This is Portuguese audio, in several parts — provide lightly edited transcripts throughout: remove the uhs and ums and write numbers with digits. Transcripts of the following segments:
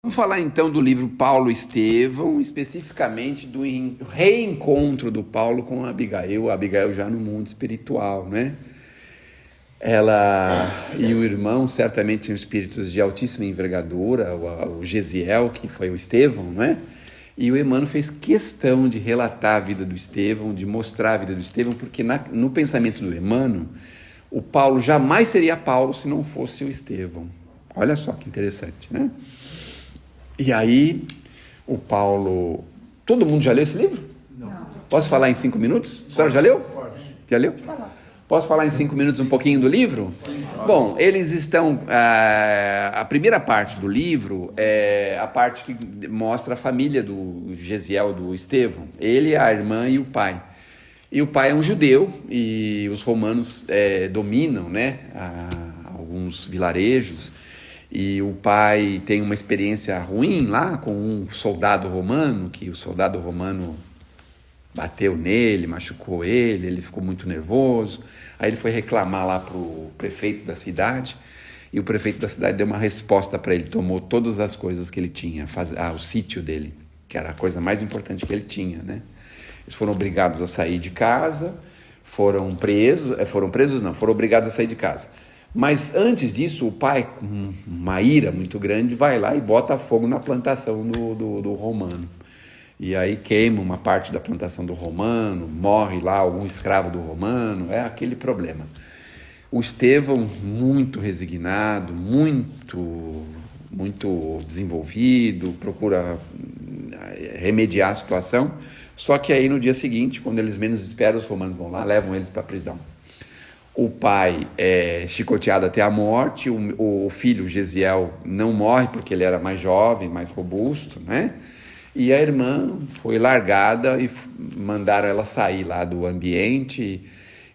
Vamos falar então do livro Paulo e Estevão, especificamente do reencontro do Paulo com a Abigail já no mundo espiritual, né? Ela e o irmão certamente tinham espíritos de altíssima envergadura, o Gesiel, que foi o Estevão, né? E o Emmanuel fez questão de relatar a vida do Estevão, de mostrar a vida do Estevão, porque no pensamento do Emmanuel, o Paulo jamais seria Paulo se não fosse o Estevão. Olha só que interessante, né? E aí, o Paulo... Todo mundo já leu esse livro? Não. Posso falar em 5 minutos? A senhora já leu? Pode. Já leu? Posso falar em 5 minutos um pouquinho do livro? Sim. Bom, eles estão... a primeira parte do livro é a parte que mostra a família do Gesiel, do Estevão. Ele, a irmã e o pai. E o pai é um judeu e os romanos dominam, né, alguns vilarejos. E o pai tem uma experiência ruim lá com um soldado romano, que o soldado romano bateu nele, machucou ele, ele ficou muito nervoso. Aí ele foi reclamar lá para o prefeito da cidade, e o prefeito da cidade deu uma resposta para ele, tomou todas as coisas que ele tinha, o sítio dele, que era a coisa mais importante que ele tinha, né? Eles foram obrigados a sair de casa, foram obrigados a sair de casa. Mas antes disso, o pai, com uma ira muito grande, vai lá e bota fogo na plantação do romano. E aí queima uma parte da plantação do romano, morre lá algum escravo do romano, é aquele problema. O Estevão, muito resignado, muito desenvolvido, procura remediar a situação, só que aí no dia seguinte, quando eles menos esperam, os romanos vão lá, levam eles para a prisão. O pai é chicoteado até a morte, o filho, Gesiel, não morre porque ele era mais jovem, mais robusto, né? E a irmã foi largada e mandaram ela sair lá do ambiente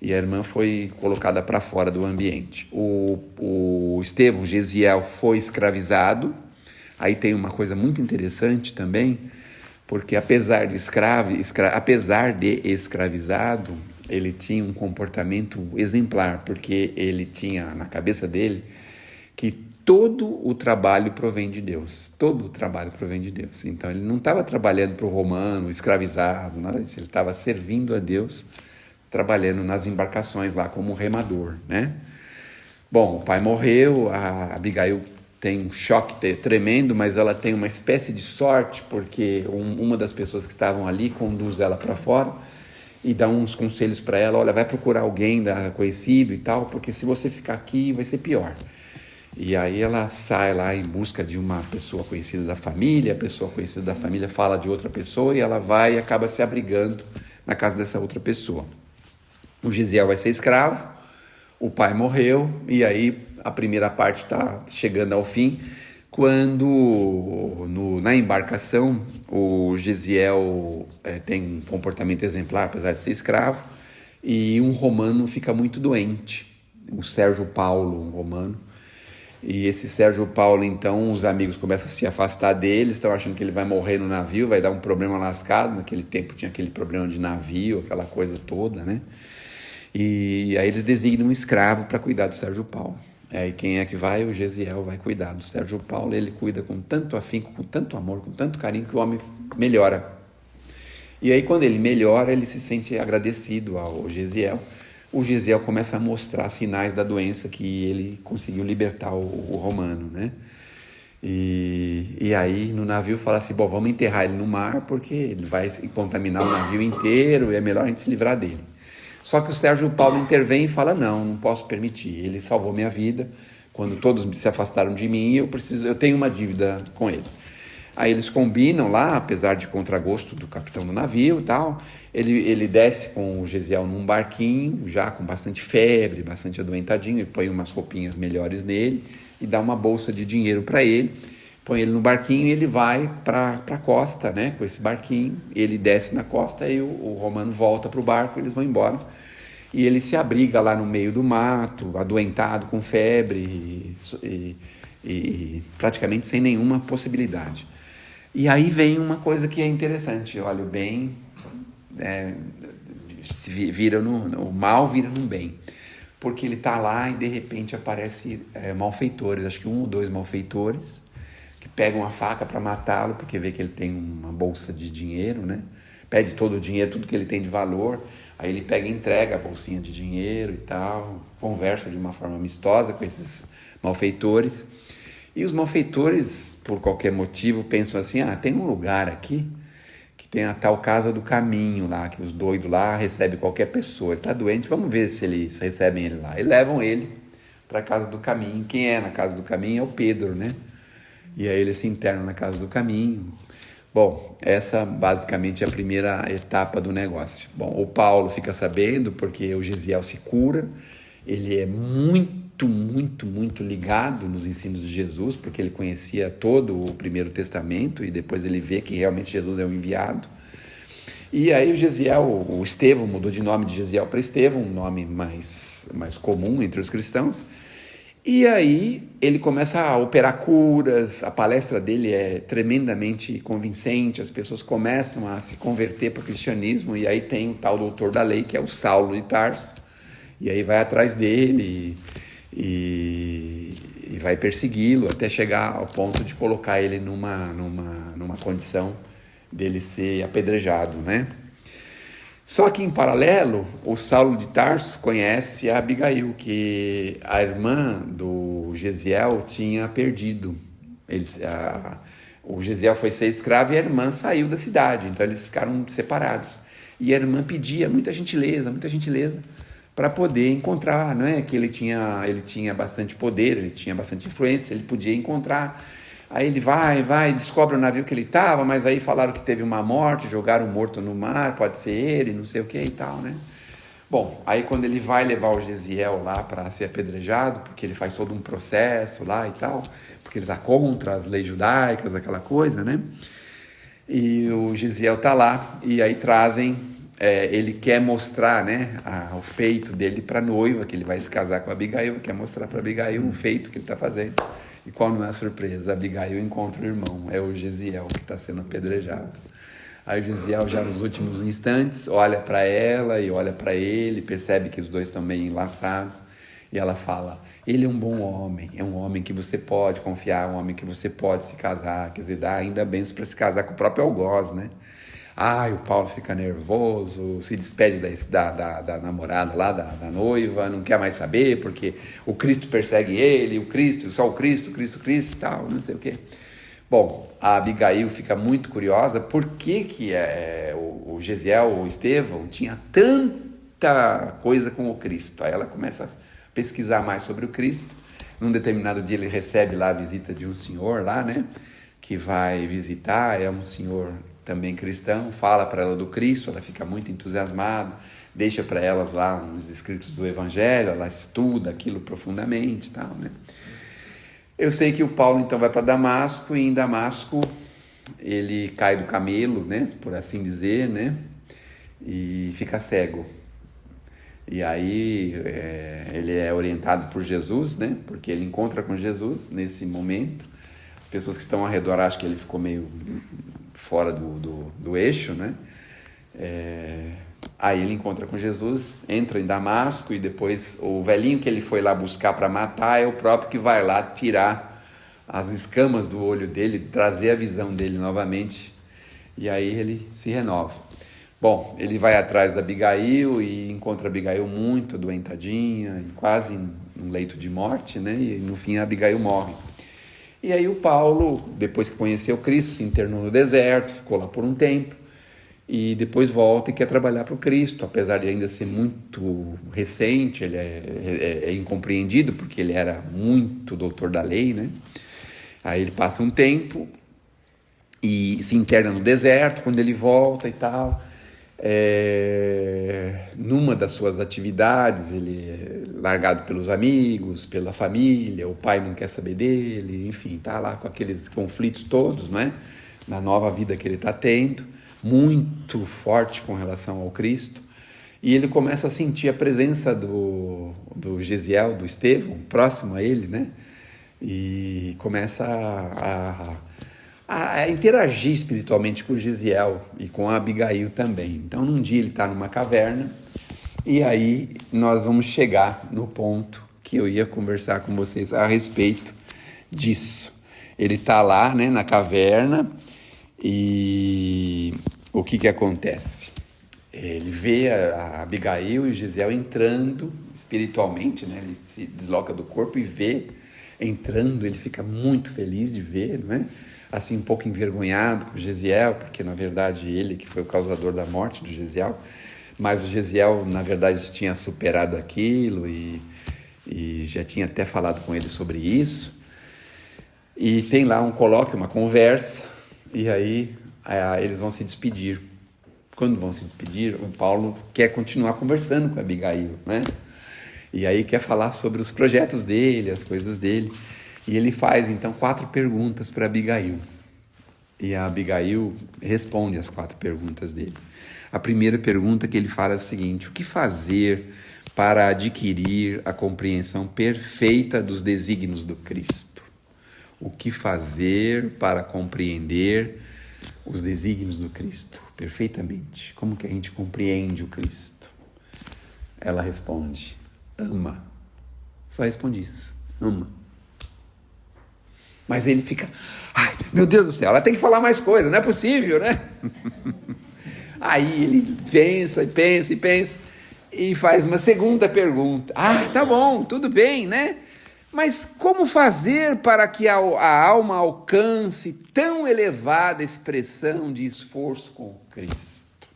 e a irmã foi colocada para fora do ambiente. O Estevão, Gesiel, foi escravizado. Aí tem uma coisa muito interessante também, porque apesar de escravizado, ele tinha um comportamento exemplar, porque ele tinha na cabeça dele que todo o trabalho provém de Deus. Todo o trabalho provém de Deus. Então ele não estava trabalhando para o romano, escravizado, nada disso. Ele estava servindo a Deus, trabalhando nas embarcações lá como remador, né? Bom, o pai morreu, a Abigail tem um choque tremendo, mas ela tem uma espécie de sorte, porque uma das pessoas que estavam ali conduz ela para fora e dá uns conselhos para ela, olha, vai procurar alguém conhecido e tal, porque se você ficar aqui vai ser pior. E aí ela sai lá em busca de uma pessoa conhecida da família, a pessoa conhecida da família fala de outra pessoa e ela vai e acaba se abrigando na casa dessa outra pessoa. O Gesiel vai ser escravo, o pai morreu e aí a primeira parte está chegando ao fim, quando na embarcação o Gesiel tem um comportamento exemplar, apesar de ser escravo, e um romano fica muito doente, o Sérgio Paulo, um romano. E esse Sérgio Paulo, então, os amigos começam a se afastar dele, estão achando que ele vai morrer no navio, vai dar um problema lascado. Naquele tempo tinha aquele problema de navio, aquela coisa toda, né? E aí eles designam um escravo para cuidar do Sérgio Paulo. E quem é que vai? O Gesiel vai cuidar do Sérgio Paulo. Ele cuida com tanto afinco, com tanto amor, com tanto carinho, que o homem melhora. E aí quando ele melhora, ele se sente agradecido ao Gesiel. O Gesiel começa a mostrar sinais da doença que ele conseguiu libertar o romano, né? E aí no navio fala assim, bom, vamos enterrar ele no mar porque ele vai contaminar o navio inteiro e é melhor a gente se livrar dele. Só que o Sérgio Paulo intervém e fala, não posso permitir, ele salvou minha vida, quando todos se afastaram de mim, eu tenho uma dívida com ele. Aí eles combinam lá, apesar de contragosto do capitão do navio e tal, ele desce com o Gesiel num barquinho, já com bastante febre, bastante adoentadinho, e põe umas roupinhas melhores nele e dá uma bolsa de dinheiro para ele, põe ele no barquinho e ele vai para a costa, né, com esse barquinho, ele desce na costa e o romano volta para o barco, eles vão embora. E ele se abriga lá no meio do mato, adoentado, com febre e praticamente sem nenhuma possibilidade. E aí vem uma coisa que é interessante, olha, o bem o mal vira num bem, porque ele está lá e de repente aparece malfeitores, acho que 1 ou 2 malfeitores, que pega uma faca para matá-lo, porque vê que ele tem uma bolsa de dinheiro, né? Pede todo o dinheiro, tudo que ele tem de valor. Aí ele pega e entrega a bolsinha de dinheiro e tal, conversa de uma forma amistosa com esses malfeitores. E os malfeitores, por qualquer motivo, pensam assim, tem um lugar aqui que tem a tal casa do caminho lá, que os doidos lá recebem qualquer pessoa. Ele está doente, vamos ver se eles recebem ele lá. E levam ele para a casa do caminho. Quem é na casa do caminho é o Pedro, né? E aí ele se interna na casa do caminho. Bom, essa basicamente é a primeira etapa do negócio. Bom, o Paulo fica sabendo porque o Gesiel se cura, ele é muito ligado nos ensinos de Jesus, porque ele conhecia todo o Primeiro Testamento e depois ele vê que realmente Jesus é o enviado. E aí o Gesiel, o Estevão, mudou de nome de Gesiel para Estevão, um nome mais comum entre os cristãos. E aí ele começa a operar curas, a palestra dele é tremendamente convincente, as pessoas começam a se converter para o cristianismo, e aí tem o tal doutor da lei, que é o Saulo de Tarso, e aí vai atrás dele e vai persegui-lo até chegar ao ponto de colocar ele numa condição dele ser apedrejado, né? Só que, em paralelo, o Saulo de Tarso conhece a Abigail, que a irmã do Gesiel tinha perdido. O Gesiel foi ser escravo e a irmã saiu da cidade, então eles ficaram separados. E a irmã pedia muita gentileza, para poder encontrar, não é? Que ele tinha bastante poder, ele tinha bastante influência, ele podia encontrar. Aí ele vai, descobre o navio que ele estava, mas aí falaram que teve uma morte, jogaram morto no mar, pode ser ele, não sei o que e tal, né? Bom, aí quando ele vai levar o Gesiel lá para ser apedrejado, porque ele faz todo um processo lá e tal, porque ele está contra as leis judaicas, aquela coisa, né? E o Gesiel está lá, e aí trazem, ele quer mostrar, né, o feito dele para a noiva, que ele vai se casar com a Abigail, quer mostrar para a Abigail o feito que ele está fazendo. E qual não é a surpresa? A Abigail encontra o irmão, é o Gesiel que está sendo apedrejado. Aí o Gesiel, já nos últimos instantes, olha para ela e olha para ele, percebe que os dois estão meio enlaçados, e ela fala, ele é um bom homem, é um homem que você pode confiar, um homem que você pode se casar, quer dizer, dá ainda bênçãos para se casar com o próprio algoz, né? O Paulo fica nervoso, se despede da namorada lá, da noiva, não quer mais saber, porque o Cristo persegue ele, só o Cristo e tal, não sei o quê. Bom, a Abigail fica muito curiosa, por que o Gesiel, o Estevão, tinha tanta coisa com o Cristo. Aí ela começa a pesquisar mais sobre o Cristo. Num determinado dia ele recebe lá a visita de um senhor lá, né, que vai visitar, é um senhor também cristão, fala para ela do Cristo, ela fica muito entusiasmada, deixa para elas lá uns escritos do Evangelho, ela estuda aquilo profundamente e tal, né? Eu sei que o Paulo então vai para Damasco, e em Damasco ele cai do camelo, né, por assim dizer, né, e fica cego. E aí ele é orientado por Jesus, né, porque ele encontra com Jesus nesse momento. As pessoas que estão ao redor acham que ele ficou meio fora do eixo, né? Aí ele encontra com Jesus, entra em Damasco, e depois o velhinho que ele foi lá buscar para matar é o próprio que vai lá tirar as escamas do olho dele, trazer a visão dele novamente, e aí ele se renova. Bom, ele vai atrás da Abigail e encontra a Abigail muito adoentadinha, quase num leito de morte, né? E no fim a Abigail morre. E aí o Paulo, depois que conheceu Cristo, se internou no deserto, ficou lá por um tempo, e depois volta e quer trabalhar para o Cristo, apesar de ainda ser muito recente, ele é incompreendido, porque ele era muito doutor da lei, né? Aí ele passa um tempo e se interna no deserto, quando ele volta e tal. Numa das suas atividades, ele é largado pelos amigos, pela família, o pai não quer saber dele, enfim, está lá com aqueles conflitos todos, né? Na nova vida que ele está tendo, muito forte com relação ao Cristo, e ele começa a sentir a presença do Gesiel, do Estevão, próximo a ele, né? E começa a interagir espiritualmente com o Gesiel e com a Abigail também. Então, num dia ele está numa caverna, e aí nós vamos chegar no ponto que eu ia conversar com vocês a respeito disso. ele está lá, né, na caverna, e o que acontece? Ele vê a Abigail e o Gesiel entrando espiritualmente, né? Ele se desloca do corpo e vê entrando, ele fica muito feliz de ver, né? Assim, um pouco envergonhado com o Gesiel, porque na verdade ele que foi o causador da morte do Gesiel, mas o Gesiel na verdade tinha superado aquilo e já tinha até falado com ele sobre isso. E tem lá um colóquio, uma conversa, e aí eles vão se despedir. Quando vão se despedir, o Paulo quer continuar conversando com a Abigail, né? E aí quer falar sobre os projetos dele, as coisas dele. E ele faz, então, 4 perguntas para a Abigail. E a Abigail responde as 4 perguntas dele. A primeira pergunta que ele fala é o seguinte: o que fazer para adquirir a compreensão perfeita dos desígnios do Cristo? O que fazer para compreender os desígnios do Cristo perfeitamente? Como que a gente compreende o Cristo? Ela responde: ama. Só responde isso: ama. Mas ele fica: ai, meu Deus do céu, ela tem que falar mais coisa, não é possível, né? Aí ele pensa e faz uma segunda pergunta. Ah, tá bom, tudo bem, né? Mas como fazer para que a alma alcance tão elevada expressão de esforço com Cristo?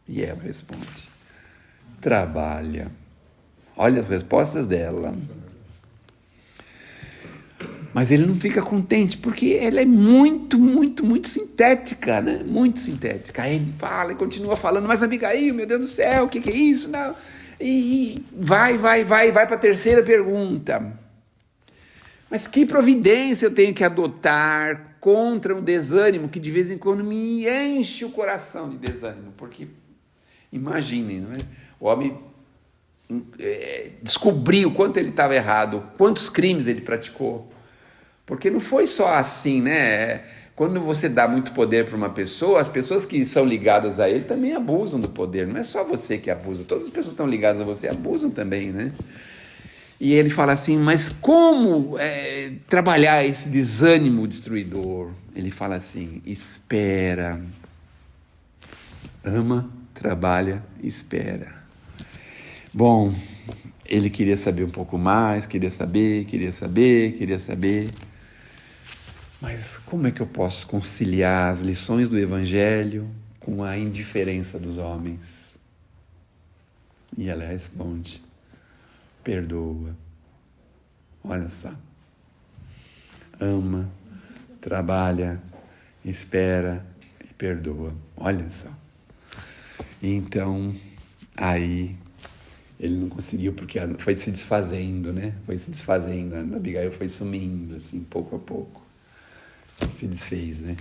E ela responde: trabalha. Olha as respostas dela. Mas ele não fica contente, porque ela é muito sintética, né? Muito sintética. Aí ele fala e continua falando: mas Abigail, meu Deus do céu, o que é isso? Não. E vai para a terceira pergunta. Mas que providência eu tenho que adotar contra um desânimo que de vez em quando me enche o coração de desânimo? Porque, imaginem, não é? O homem descobriu quanto ele estava errado, quantos crimes ele praticou. Porque não foi só assim, né? Quando você dá muito poder para uma pessoa, as pessoas que são ligadas a ele também abusam do poder. Não é só você que abusa, todas as pessoas que estão ligadas a você abusam também, né? E ele fala assim: mas como trabalhar esse desânimo destruidor? Ele fala assim: espera. Ama, trabalha, espera. Bom, ele queria saber um pouco mais, queria saber. Mas como é que eu posso conciliar as lições do Evangelho com a indiferença dos homens? E ela responde: perdoa. Olha só. Ama, trabalha, espera e perdoa. Olha só. Então, aí ele não conseguiu, porque foi se desfazendo, né? Foi se desfazendo. A Abigail foi sumindo, assim, pouco a pouco. Se desfez, né?